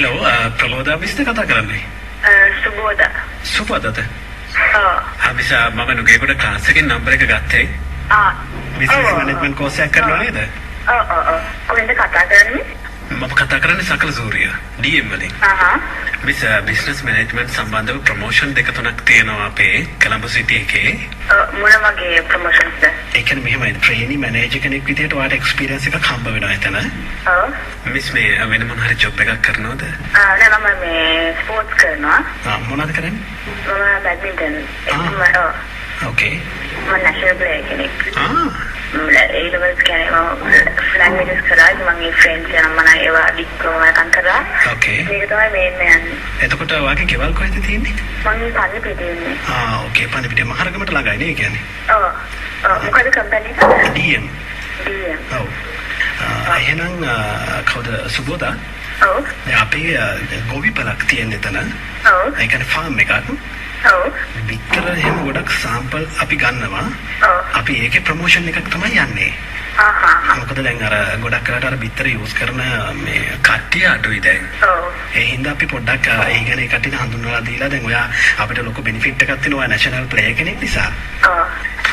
Hello ප්‍රමෝදා මිස්ද කතා කරන්නේ? සුබෝදා. සුබෝදාද? ඔව්. අමිස මම නුගේගොඩ ක්ලාස් එකේ නම්බර එක ගත්තේ. බිස්නස් මැනේජ්මන්ට් කෝස් එකක් කරනවා නේද? ඔව්. කොහෙන්ද කතා කරන්නේ? මම කතා කරන්නේ සකල සූරිය DM වලින්. මිස් බිස්නස් මැනේජ්මන්ට් සම්බන්ධව ප්‍රොමෝෂන් දෙක තුනක් තියෙනවා අපේ කොළඹ සිටි එකේ. මොන වගේ ප්‍රොමෝෂන්ස්ද? ඒ කියන්නේ මෙහෙමයි ට්‍රේනි මැනේජර් කෙනෙක් විදියට ඔයාලට එක්ස්පීරියන්ස් එකක් හම්බ වෙනවා එතන. ඔව්. මිස් මේ වෙන මොන හරි ජොබ් එකක් කරනවද? නෑ මම මේ ස්පෝර්ට්ස් කරනවා. මොනවද කරන්නේ? මම බැඩ්මින්ටන්. ඕකේ. මම නැෂනල් ප්ලේයර් කෙනෙක්. ඒ ලෙවල්ස් කියන්නේ ලැන්ග්වේජස් කරා මම ඒ ෆ්‍රෙන්ච් යන මම ඒවා ඩිප්ලෝමා එකක් කරා. ඕකේ. ඒක තමයි මේ යන්නේ. එතකොට ඔයාගේ ගෙවල් කොහෙද තියෙන්නේ? මම පන්නේ පිටේ ඉන්නේ. ඕකේ පන්නේ පිටේ මහරගමට ළඟයි නේ කියන්නේ. ඔව්. මොකද කම්පැනි එක? DM. DM. ඔව්. එහෙනම් කවුද සුබෝදා? ඔව්. අපේ ගොවිපලක් තියෙන එතන. ඔව්. ඒ කියන්නේ ෆාම් එකක්. ඔව්. විතර එහෙම ගොඩක් සාම්පල් අපි ගන්නවා. ඔව්. අපි ඒකේ ප්‍රොමෝෂන් එකක් තමයි යන්නේ. මොකද දැන් අර ගොඩක් කරලා අර විතර යූස් කරන මේ කට්ටිය අඩුයි දැන්. ඔව්. ඒ හින්දා අපි පොඩ්ඩක් ඒ කියන්නේ කට්ටියට හඳුන්වලා දීලා දැන් ඔයා අපිට ලොකු බෙනිෆිට් එකක් තියෙනවා නැෂනල් ප්ලේයර් කෙනෙක් නිසා. ඔව්.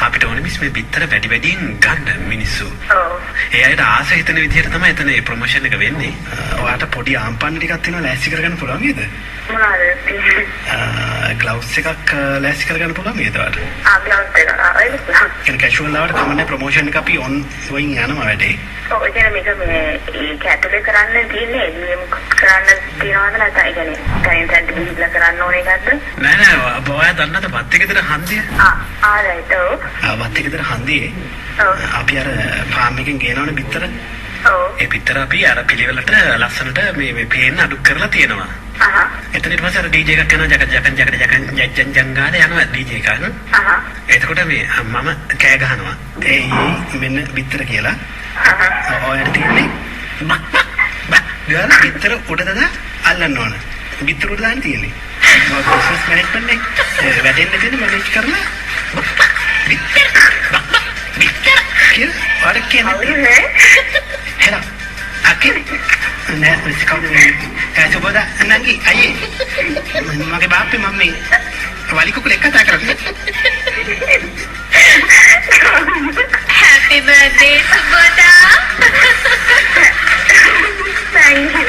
අපිට ඕනේ මිස් මේ විතර වැඩි වැඩියෙන් ගන්න මිනිස්සු. ඔව්. ඒ අයට ආස හිතන විදිහට තමයි එතන මේ ප්‍රොමෝෂන් එක වෙන්නේ. ඔයාට පොඩි ආම්පන්න ටිකක් තියෙනවා ලෑස්ති කරගන්න පුළුවන් නේද? මොනවාද? ග්ලව්ස් එකක් ලෑස්ති කරගන්න පුළුවන් නේද ඔයාට? ග්ලව්ස් එක. ඒක කැෂුවල් ආවට කමන්නේ ප්‍රොමෝෂන් එක අපි ඔන් ගෝයින් යනවා වැඩේ. ඔව් ඒ කියන්නේ මේක මේ ඒක ඇතුලේ කරන්න තියෙන්නේ නියම කරන්න තියනවද නැත්නම් ඒ කියන්නේ තනින් තනින් බිහිලා කරන්න ඕනේ එකක්ද? නෑ ඔයා දන්නද වත් එක විතර හන්දිය? right. ඔව්. වත් එක විතර හන්දියේ. ඔව්. අපි අර ෆාම් එකෙන් ගේනවනේ බිත්තර. ඔව්. ඒ බිත්තර අපි අර පිළිවෙලට ලස්සනට මේ පේන්න අඩු කරලා තියෙනවා. එතන ඊට පස්සේ අර DJ එකක් යනවා ජකන් ජන් ගානේ යනවා DJ එකක්. එතකොට මේ මම කෑ ගහනවා. ඒ මෙන්න බිත්තර කියලා. ඔයාලට තියෙන්නේ ගාන බිත්තර උඩ දාලා අල්ලන්න ඕන. බිත්තර උඩ දාන්න තියෙන්නේ. බිස්නස් මැනේජ්මන්ට් එක වැඩෙන්න තියෙන මැනේජ් කරලා බිත්තර කියලා ඔයාලට කියන්නේ. හෙලා අකි නෑ කවුද සුබෝදා නංගි අයියේ මගේ බාප්පේ මම්මේ වලි කුකුල එක කතා කරන්නේ. Happy birthday Subodha. Thank you.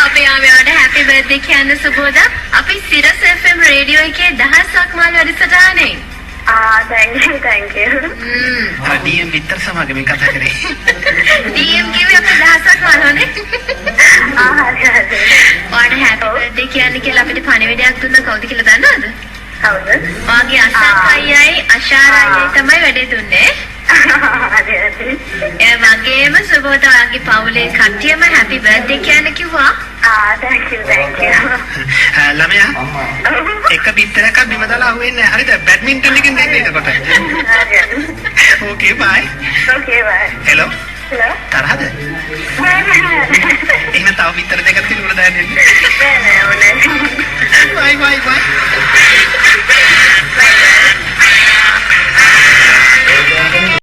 අපි ආවේවට happy birthday කියන්න සුබෝදා. අපි සිරස් FM රේඩියෝ එකේ දහසක් මාල් වැඩසටහනේ. Thank you. DM විතර සමාගමෙන් කතා කරේ. DM කිව්වේ අපි දහසක් මාල් හොනේ. හරි. ඔයාට happy birthday කියන්න කියලා අපිට පණිවිඩයක් දුන්නා කවුද කියලා දන්නවද? කවුද? ඔයාගේ අසක් අයියයි අශාර අයියයි තමයි වැඩේ දුන්නේ. හරි. ඒ වගේම සුබෝදා ඔයාගේ පවුලේ කට්ටියම happy birthday කියන්න කිව්වා. Thank you. ළමයා එක බිත්තරයක් බිම දාලා අහුවෙන්නේ නැහැ. හරිද? බැඩ්මින්ටන් එකෙන් දෙන්නේ එතකොට. හරි. Okay bye. Hello. තරහද? එහෙනම් තව බිත්තර දෙකක් තියෙනවා දාන්නේ. නෑ. Bye.